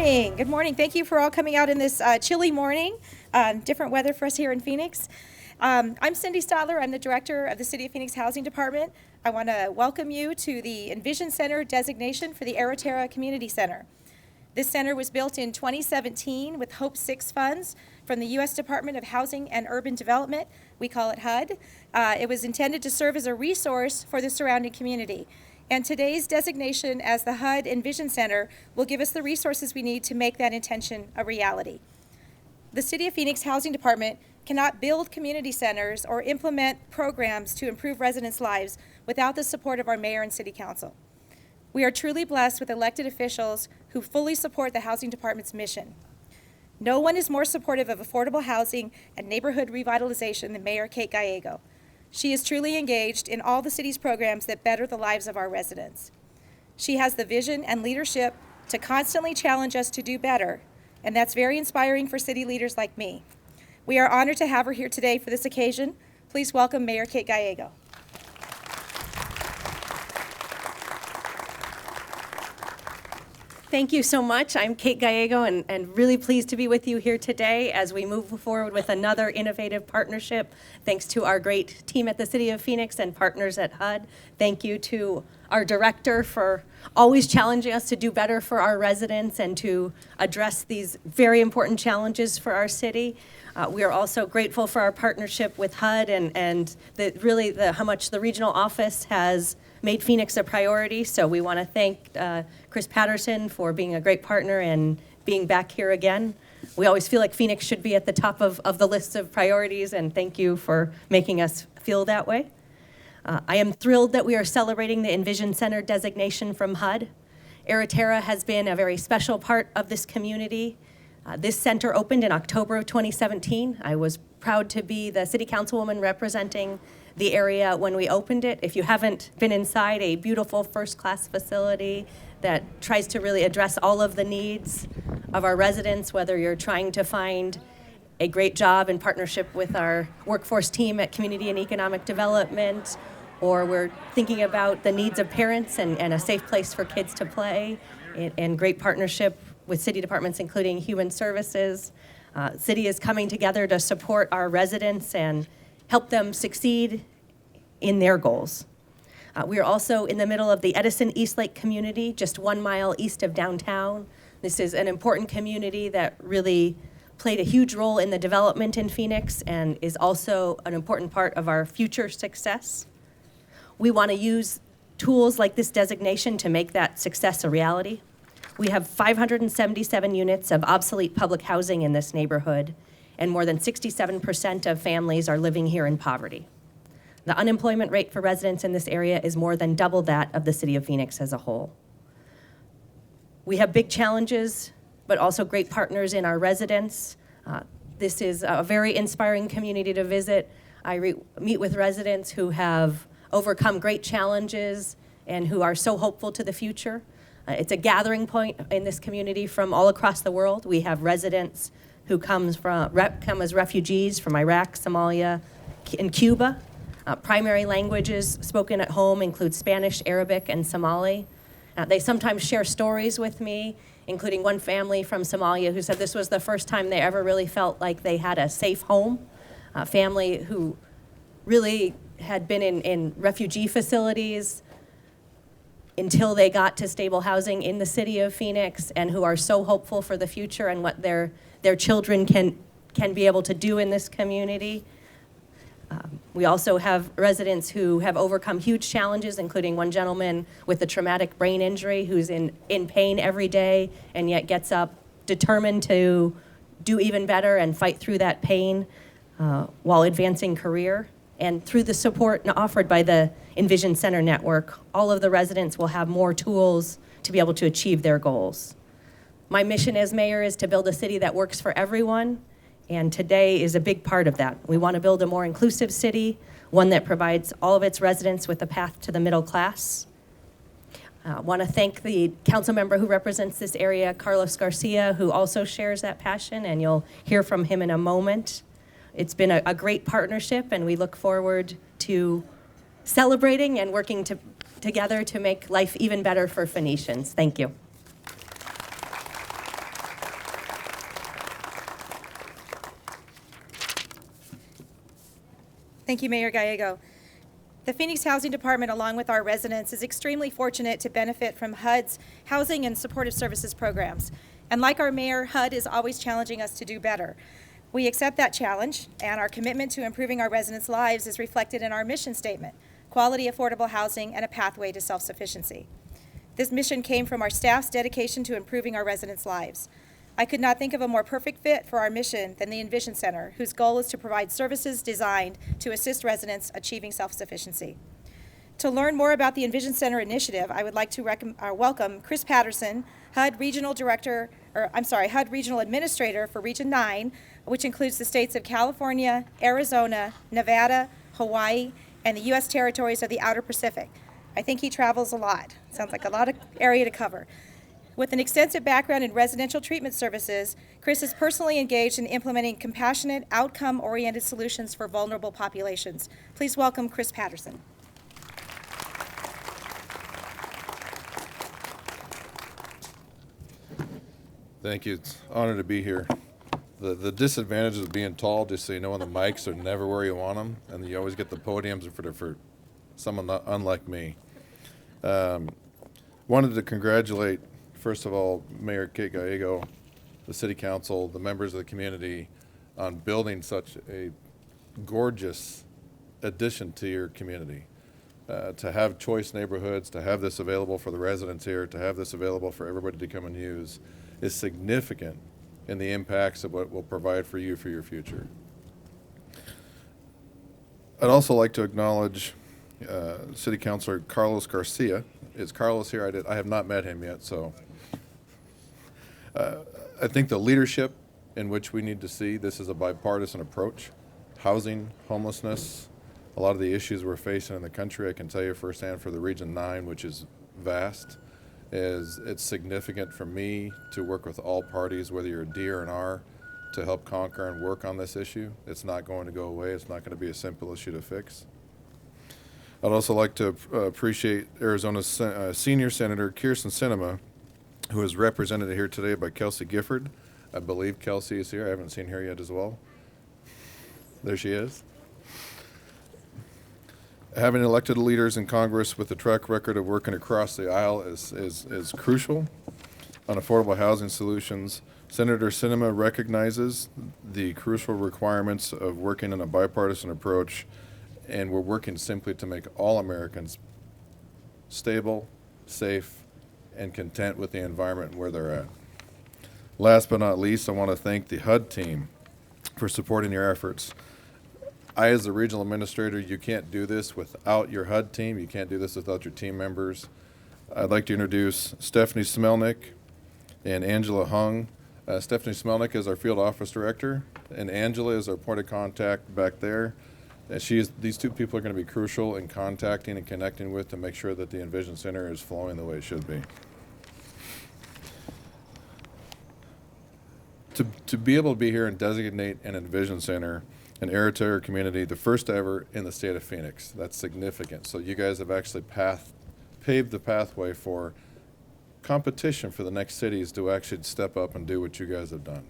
morning. Good morning. Thank you for all coming out in this chilly morning. Different weather for us here in Phoenix. I'm Cindy Stadler. I'm the director of the City of Phoenix Housing Department. I want to welcome you to the EnVision Center designation for the Aeroterra Community Center. This center was built in 2017 with Hope 6 funds from the U.S. Department of Housing and Urban Development. We call it HUD. It was intended to serve as a resource for the surrounding community. And today's designation as the Hud Envision Center will give us the resources we need to make that intention a reality. The City of Phoenix Housing Department cannot build community centers or implement programs to improve residents' lives without the support of our mayor and city council. We are truly blessed with elected officials who fully support the Housing Department's mission. No one is more supportive of affordable housing and neighborhood revitalization than Mayor Kate Gallego. She is truly engaged in all the city's programs that better the lives of our residents. She has the vision and leadership to constantly challenge us to do better, and that's very inspiring for city leaders like me. We are honored to have her here today for this occasion. Please welcome Mayor Kate Gallego. Thank you so much. I'm Kate Gallego and really pleased to be with you here today as we move forward with another innovative partnership. Thanks to our great team at the City of Phoenix and partners at HUD. Thank you to our director for always challenging us to do better for our residents and to address these very important challenges for our city. We are also grateful for our partnership with HUD and how much the regional office has made Phoenix a priority. So we want to thank Chris Patterson for being a great partner and being back here again. We always feel like Phoenix should be at the top of the list of priorities, and thank you for making us feel that way. I am thrilled that we are celebrating the EnVision Center designation from HUD. Aeroterra has been a very special part of this community. This center opened in October of 2017. I was proud to be the city councilwoman representing the area when we opened it. If you haven't been inside, a beautiful first-class facility that tries to really address all of the needs of our residents, whether you're trying to find a great job in partnership with our workforce team at Community and Economic Development, or we're thinking about the needs of parents and a safe place for kids to play, and great partnership with city departments, including Human Services. City is coming together to support our residents and help them succeed in their goals. We are also in the middle of the Edison Eastlake community, just 1 mile east of downtown. This is an important community that really played a huge role in the development in Phoenix and is also an important part of our future success. We want to use tools like this designation to make that success a reality. We have 577 units of obsolete public housing in this neighborhood, and more than 67% of families are living here in poverty. The unemployment rate for residents in this area is more than double that of the City of Phoenix as a whole. We have big challenges, but also great partners in our residents. This is a very inspiring community to visit. I meet with residents who have overcome great challenges and who are so hopeful to the future. It's a gathering point in this community from all across the world. We have residents who come as refugees from Iraq, Somalia, and Cuba. Primary languages spoken at home include Spanish, Arabic, and Somali. They sometimes share stories with me, including one family from Somalia who said this was the first time they ever really felt like they had a safe home. A family who really had been in refugee facilities until they got to stable housing in the city of Phoenix, and who are so hopeful for the future and what their children can be able to do in this community. We also have residents who have overcome huge challenges, including one gentleman with a traumatic brain injury who's in pain every day and yet gets up determined to do even better and fight through that pain while advancing career. And through the support offered by the EnVision Center network, all of the residents will have more tools to be able to achieve their goals. My mission as mayor is to build a city that works for everyone, and today is a big part of that. We want to build a more inclusive city, one that provides all of its residents with a path to the middle class. I want to thank the council member who represents this area, Carlos Garcia, who also shares that passion, and you'll hear from him in a moment. It's been a great partnership, and we look forward to celebrating and working together to make life even better for Phoenicians. Thank you. Thank you, Mayor Gallego. The Phoenix Housing Department, along with our residents, is extremely fortunate to benefit from HUD's housing and supportive services programs. And like our mayor, HUD is always challenging us to do better. We accept that challenge, and our commitment to improving our residents' lives is reflected in our mission statement: quality, affordable housing, and a pathway to self-sufficiency. This mission came from our staff's dedication to improving our residents' lives. I could not think of a more perfect fit for our mission than the EnVision Center, whose goal is to provide services designed to assist residents achieving self-sufficiency. To learn more about the EnVision Center initiative, I would like to welcome Chris Patterson, HUD Regional Administrator for Region 9, which includes the states of California, Arizona, Nevada, Hawaii, and the U.S. territories of the Outer Pacific. I think he travels a lot. Sounds like a lot of area to cover. With an extensive background in residential treatment services, Chris is personally engaged in implementing compassionate, outcome-oriented solutions for vulnerable populations. Please welcome Chris Patterson. Thank you. It's an honor to be here. The disadvantages of being tall, just so you know, when the mics are never where you want them, and you always get the podiums for someone unlike me. Wanted to congratulate, first of all, Mayor Kate Gallego, the City Council, the members of the community on building such a gorgeous addition to your community. To have choice neighborhoods, to have this available for the residents here, to have this available for everybody to come and use is significant in the impacts of what will provide for you for your future. I'd also like to acknowledge City Councilor Carlos Garcia. Is Carlos here? I have not met him yet, so I think the leadership in which we need to see this is a bipartisan approach. Housing, homelessness, a lot of the issues we're facing in the country, I can tell you firsthand for the Region 9, which is vast, it's significant for me to work with all parties, whether you're a D or an R, to help conquer and work on this issue. It's not going to go away. It's not going to be a simple issue to fix. I'd also like to appreciate Arizona's Senior Senator Kirsten Sinema, who is represented here today by Kelsey Gifford. I believe Kelsey is here. I haven't seen her yet as well. There she is. Having elected leaders in Congress with a track record of working across the aisle is crucial on affordable housing solutions. Senator Sinema recognizes the crucial requirements of working in a bipartisan approach, and we're working simply to make all Americans stable, safe, and content with the environment and where they're at. Last but not least, I want to thank the HUD team for supporting your efforts. I, as the regional administrator, you can't do this without your HUD team. You can't do this without your team members. I'd like to introduce Stephanie Smelnick and Angela Hung. Stephanie Smelnick is our field office director, and Angela is our point of contact back there. And these two people are going to be crucial in contacting and connecting with to make sure that the EnVision Center is flowing the way it should be. To be able to be here and designate an EnVision Center, an Aeroterra community, the first ever in the state of Phoenix. That's significant. So you guys have actually paved the pathway for competition for the next cities to actually step up and do what you guys have done.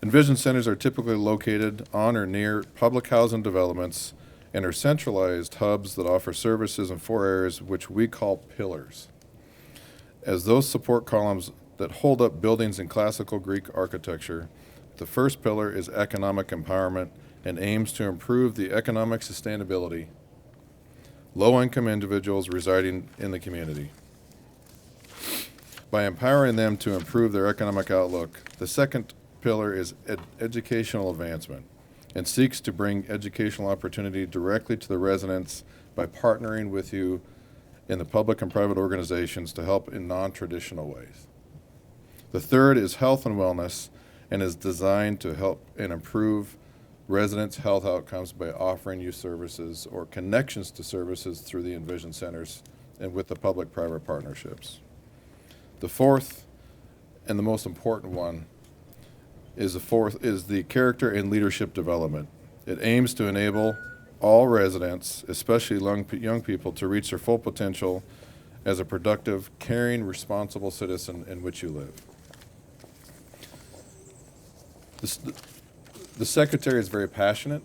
EnVision Centers are typically located on or near public housing developments and are centralized hubs that offer services in 4 areas which we call pillars. As those support columns that hold up buildings in classical Greek architecture, the first pillar is economic empowerment and aims to improve the economic sustainability low-income individuals residing in the community. By empowering them to improve their economic outlook, the second pillar is educational advancement and seeks to bring educational opportunity directly to the residents by partnering with you in the public and private organizations to help in non-traditional ways. The third is health and wellness and is designed to help and improve residents' health outcomes by offering you services or connections to services through the EnVision Centers and with the public-private partnerships. The fourth and the most important one is the character and leadership development. It aims to enable all residents, especially young people, to reach their full potential as a productive, caring, responsible citizen in which you live. The secretary is very passionate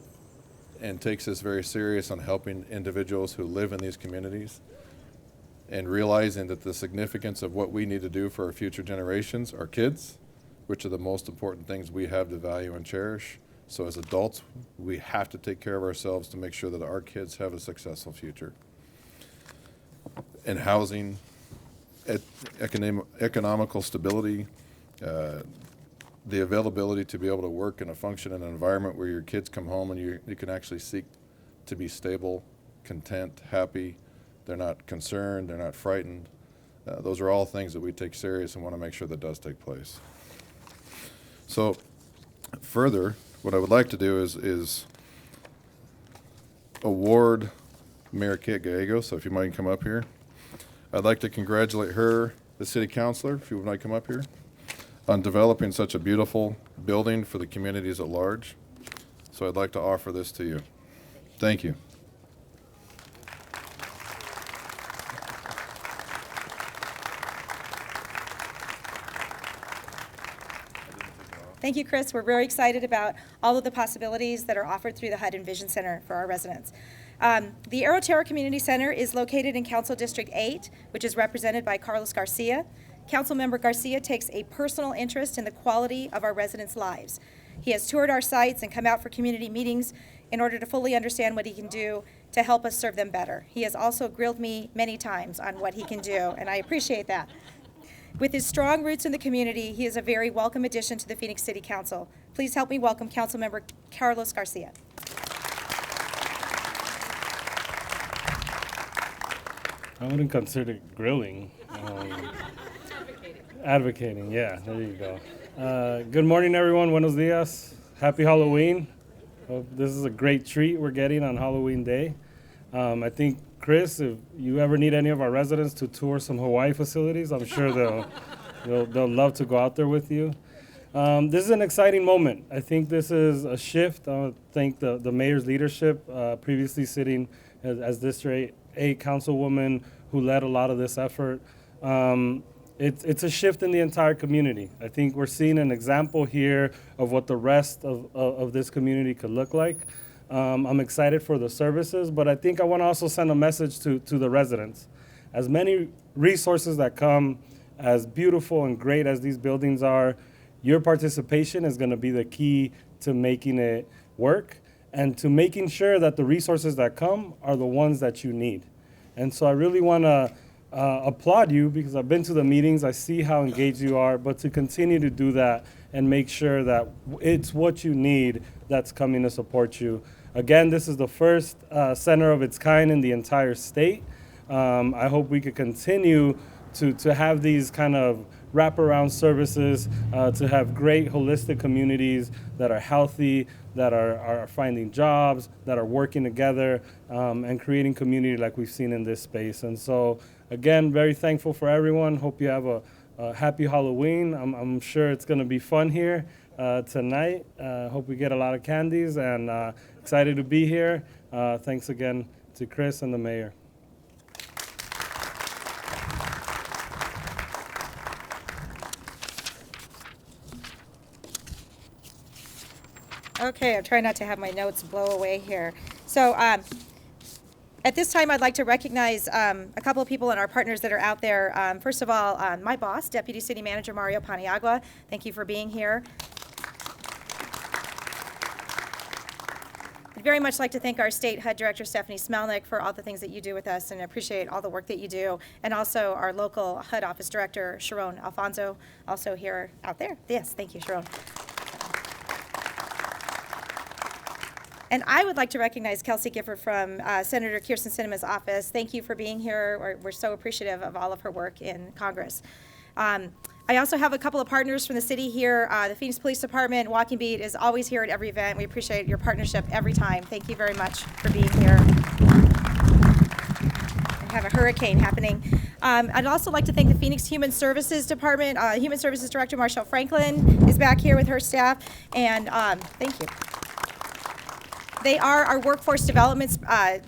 and takes this very serious on helping individuals who live in these communities and realizing that the significance of what we need to do for our future generations, our kids, which are the most important things we have to value and cherish. So as adults, we have to take care of ourselves to make sure that our kids have a successful future. And housing, economical stability, the availability to be able to work and function in an environment where your kids come home and you can actually seek to be stable, content, happy. They're not concerned, they're not frightened. Those are all things that we take serious and want to make sure that does take place. So further, what I would like to do is award Mayor Kate Gallego, so if you might come up here. I'd like to congratulate her, the city councilor, if you would like come up here, on developing such a beautiful building for the communities at large. So I'd like to offer this to you. Thank you. Thank you, Chris. We're very excited about all of the possibilities that are offered through the Hud Envision Center for our residents. The Aeroterra Community Center is located in Council District 8, which is represented by Carlos Garcia. Councilmember Garcia takes a personal interest in the quality of our residents' lives. He has toured our sites and come out for community meetings in order to fully understand what he can do to help us serve them better. He has also grilled me many times on what he can do, and I appreciate that. With his strong roots in the community, he is a very welcome addition to the Phoenix City Council. Please help me welcome Councilmember Carlos Garcia. I wouldn't consider it grilling. Advocating, yeah, there you go. Good morning, everyone. Buenos dias. Happy Halloween. Hope this is a great treat we're getting on Halloween Day. I think, Chris, if you ever need any of our residents to tour some Hawaii facilities, I'm sure they'll love to go out there with you. This is an exciting moment. I think this is a shift. I want to thank the mayor's leadership, previously sitting as District 8 councilwoman who led a lot of this effort. It's a shift in the entire community. I think we're seeing an example here of what the rest of this community could look like. I'm excited for the services, but I think I want to also send a message to the residents. As many resources that come, as beautiful and great as these buildings are, your participation is going to be the key to making it work and to making sure that the resources that come are the ones that you need. And so I really want to applaud you because I've been to the meetings, I see how engaged you are, but to continue to do that and make sure that it's what you need that's coming to support you. Again, this is the first center of its kind in the entire state. I hope we could continue to have these kind of wraparound services, to have great holistic communities that are healthy, that are finding jobs, that are working together, and creating community like we've seen in this space. And so, again, very thankful for everyone. Hope you have a happy Halloween. I'm sure it's going to be fun here tonight. Hope we get a lot of candies, and excited to be here. Thanks again to Chris and the mayor. Okay, I'm trying not to have my notes blow away here. So at this time, I'd like to recognize a couple of people and our partners that are out there. First of all, my boss, Deputy City Manager Mario Paniagua. Thank you for being here. I'd very much like to thank our State HUD Director, Stephanie Smelnick, for all the things that you do with us, and I appreciate all the work that you do. And also our local HUD Office Director, Sharon Alfonso, also here out there. Yes, thank you, Sharon. And I would like to recognize Kelsey Gifford from Senator Kirsten Sinema's office. Thank you for being here. We're so appreciative of all of her work in Congress. I also have a couple of partners from the city here. The Phoenix Police Department, Walking Beat is always here at every event. We appreciate your partnership every time. Thank you very much for being here. We have a hurricane happening. I'd also like to thank the Phoenix Human Services Department. Human Services Director Marshall Franklin is back here with her staff, and thank you. They are our workforce development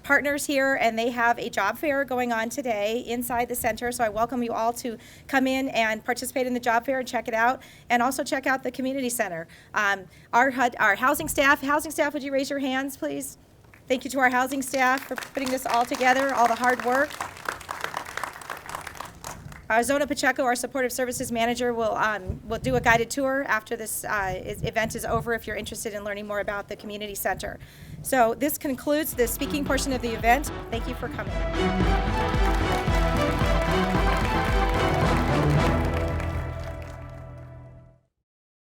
partners here, and they have a job fair going on today inside the center. So I welcome you all to come in and participate in the job fair and check it out, and also check out the community center. Our housing staff, would you raise your hands, please? Thank you to our housing staff for putting this all together, all the hard work. Zona Pacheco, our supportive services manager, will do a guided tour after this event is over if you're interested in learning more about the community center. So this concludes the speaking portion of the event. Thank you for coming.